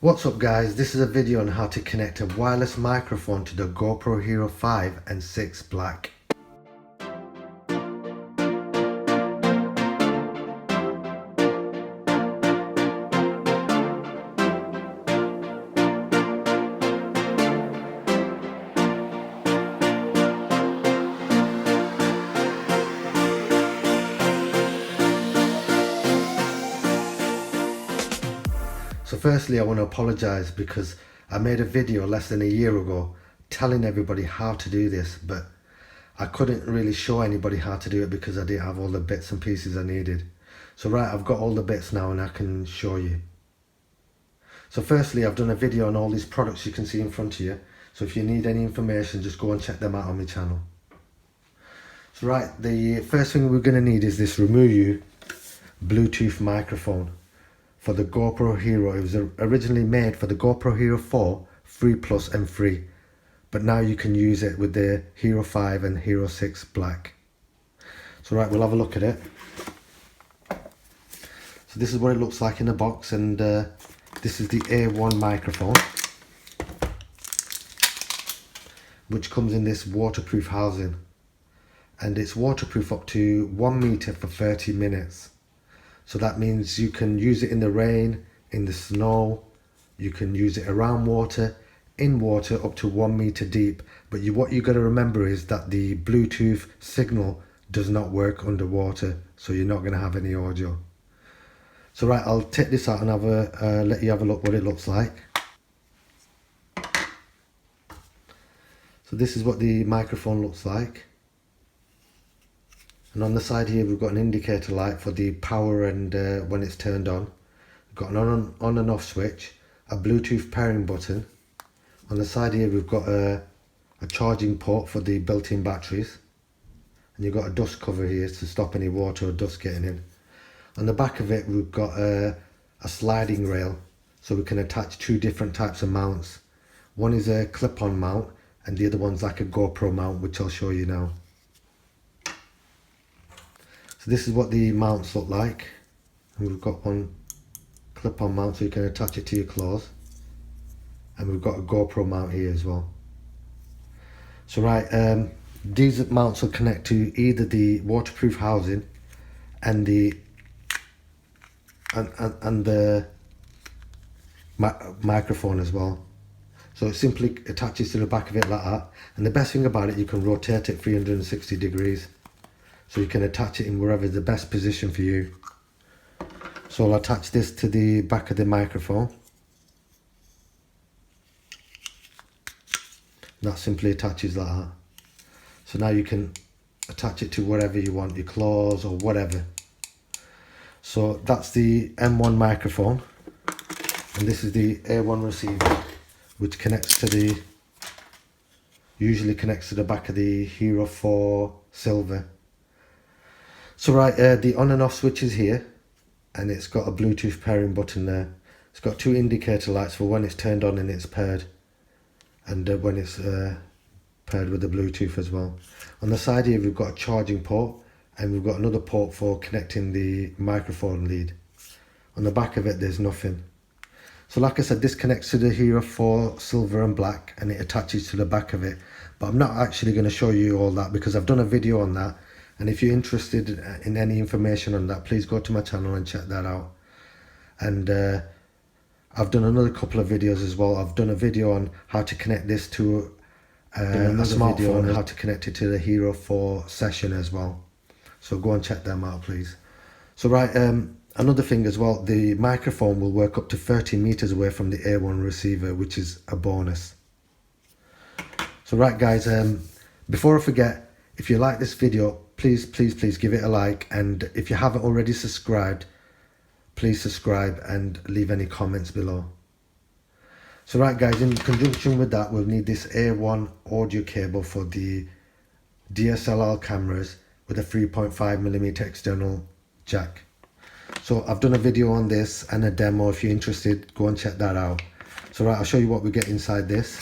What's up guys, this is a video on how to connect a wireless microphone to the GoPro Hero 5 and 6 Black. So firstly I want to apologise because I made a video less than a year ago telling everybody how to do this, but I couldn't really show anybody how to do it because I didn't have all the bits and pieces I needed. So right, I've got all the bits now and I can show you. So firstly, I've done a video on all these products you can see in front of you. So if you need any information, just go and check them out on my channel. So right, the first thing we're going to need is this Removu Bluetooth microphone for the GoPro Hero. It was originally made for the GoPro Hero 4, 3 Plus and 3. But now you can use it with the Hero 5 and Hero 6 Black. So right, we'll have a look at it. So this is what it looks like in the box, and this is the A1 microphone, which comes in this waterproof housing, and it's waterproof up to 1 meter for 30 minutes. So that means you can use it in the rain, in the snow, you can use it around water, in water up to 1 meter deep. But what you got to remember is that the Bluetooth signal does not work underwater, so you're not going to have any audio. So right, I'll take this out and have let you have a look what it looks like. So this is what the microphone looks like. And on the side here we've got an indicator light for the power and when it's turned on. We've got an on and off switch, a Bluetooth pairing button. On the side here we've got a charging port for the built-in batteries. And you've got a dust cover here to stop any water or dust getting in. On the back of it we've got a sliding rail, so we can attach two different types of mounts. One is a clip-on mount and the other one's like a GoPro mount, which I'll show you now. So this is what the mounts look like, and we've got one clip-on mount so you can attach it to your clothes, and we've got a GoPro mount here as well. So right, these mounts will connect to either the waterproof housing and the microphone as well. So it simply attaches to the back of it like that, and the best thing about it, you can rotate it 360 degrees, so you can attach it in wherever is the best position for you. So I'll attach this to the back of the microphone. That simply attaches like that. So now you can attach it to wherever you want, your clothes or whatever. So that's the M1 microphone, and this is the A1 receiver, which usually connects to the back of the Hero 4 Silver. So right, the on and off switch is here, and it's got a Bluetooth pairing button there. It's got two indicator lights for when it's turned on and it's paired, and when it's paired with the Bluetooth as well. On the side here we've got a charging port, and we've got another port for connecting the microphone lead. On the back of it there's nothing. So like I said, this connects to the Hero 4 Silver and Black, and it attaches to the back of it. But I'm not actually going to show you all that because I've done a video on that, and if you're interested in any information on that, please go to my channel and check that out. And I've done another couple of videos as well. I've done a video on how to connect this to a smartphone, and how to connect it to the Hero 4 Session as well. So go and check them out, please. So right, another thing as well, the microphone will work up to 30 meters away from the A1 receiver, which is a bonus. So right guys, before I forget, if you like this video, please give it a like, and if you haven't already subscribed, please subscribe and leave any comments below. So right guys, in conjunction with that, we'll need this A1 audio cable for the DSLR cameras with a 3.5mm external jack. So I've done a video on this and a demo. If you're interested, go and check that out. So right, I'll show you what we get inside this.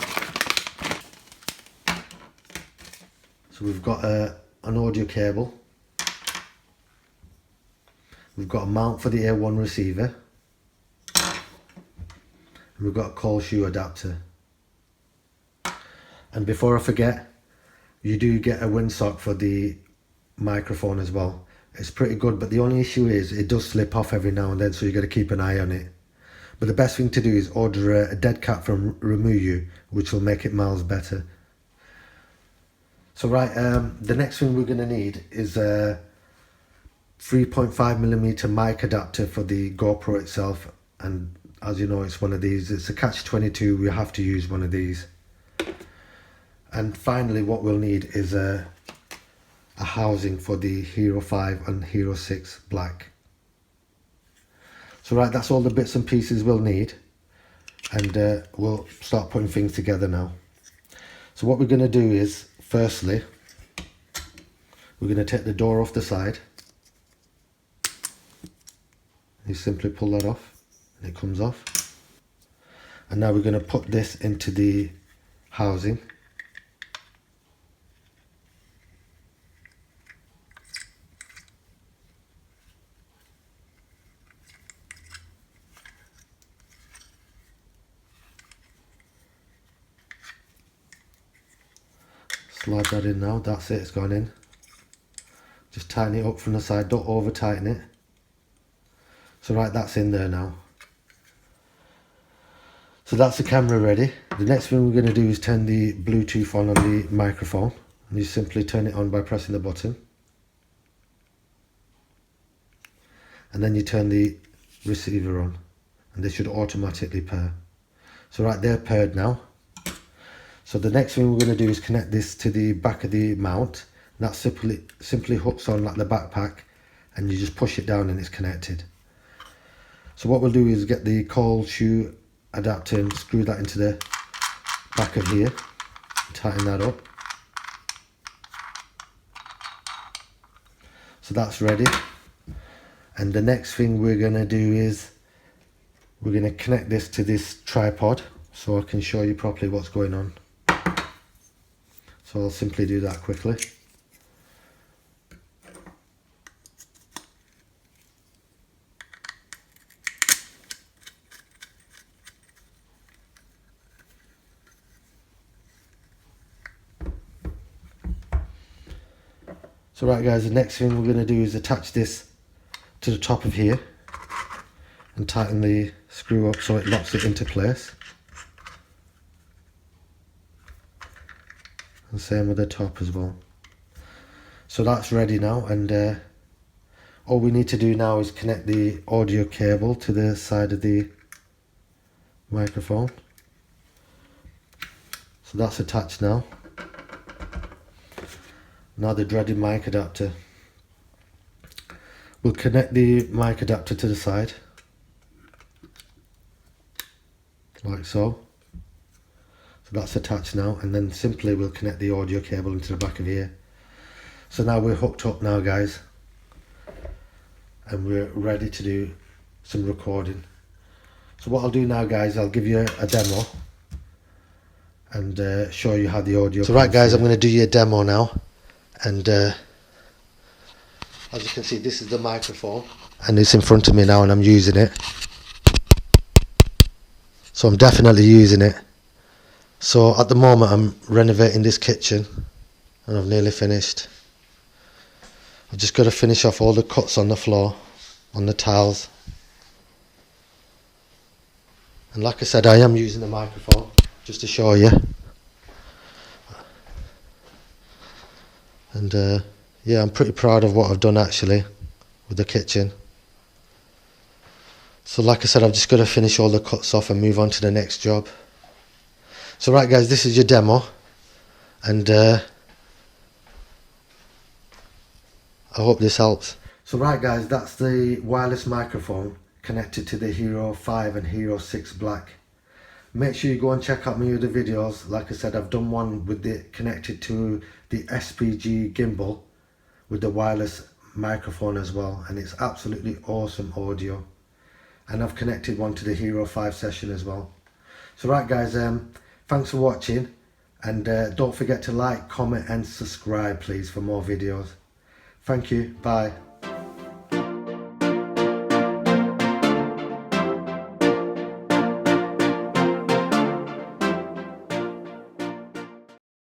So we've got an audio cable, we've got a mount for the A1 receiver, and we've got a cold shoe adapter. And before I forget, you do get a windsock for the microphone as well. It's pretty good, but the only issue is it does slip off every now and then, so you got to keep an eye on it. But the best thing to do is order a dead cat from Removu, which will make it miles better. So right, the next thing we're going to need is a 3.5mm mic adapter for the GoPro itself. And as you know, it's one of these. It's a catch-22. We have to use one of these. And finally, what we'll need is a housing for the Hero 5 and Hero 6 Black. So right, that's all the bits and pieces we'll need. And we'll start putting things together now. So what we're going to do is, firstly, we're going to take the door off the side. You simply pull that off and it comes off. And now we're going to put this into the housing. Slide that in now, that's it, it's gone in. Just tighten it up from the side, don't over tighten it. So right, that's in there now. So that's the camera ready. The next thing we're going to do is turn the Bluetooth on the microphone. And you simply turn it on by pressing the button. And then you turn the receiver on. And they should automatically pair. So right, they're paired now. So the next thing we're going to do is connect this to the back of the mount. That simply hooks on like the backpack, and you just push it down and it's connected. So what we'll do is get the cold shoe adapter and screw that into the back of here, tighten that up. So that's ready. And the next thing we're going to do is we're going to connect this to this tripod so I can show you properly what's going on. So I'll simply do that quickly. So right guys, the next thing we're going to do is attach this to the top of here and tighten the screw up so it locks it into place. And same with the top as well. So that's ready now, and all we need to do now is connect the audio cable to the side of the microphone. So that's attached now. Now the dreaded mic adapter. We'll connect the mic adapter to the side, like so. So that's attached now, and then simply we'll connect the audio cable into the back of here. So now we're hooked up now guys, and we're ready to do some recording. So what I'll do now guys, I'll give you a demo and show you how the audio. So right guys, I'm going to do you a demo now, and as you can see, this is the microphone and it's in front of me now and I'm using it. So I'm definitely using it. So at the moment I'm renovating this kitchen and I've nearly finished. I've just got to finish off all the cuts on the floor, on the tiles. And like I said, I am using the microphone just to show you. And yeah, I'm pretty proud of what I've done actually with the kitchen. So like I said, I've just got to finish all the cuts off and move on to the next job. So right guys, this is your demo, and I hope this helps. So right guys, that's the wireless microphone connected to the Hero 5 and Hero 6 Black. Make sure you go and check out my other videos. Like I said, I've done one with the connected to the SPG gimbal with the wireless microphone as well, and it's absolutely awesome audio. And I've connected one to the Hero 5 session as well. So right guys, thanks for watching, and don't forget to like, comment and subscribe please for more videos. Thank you, bye.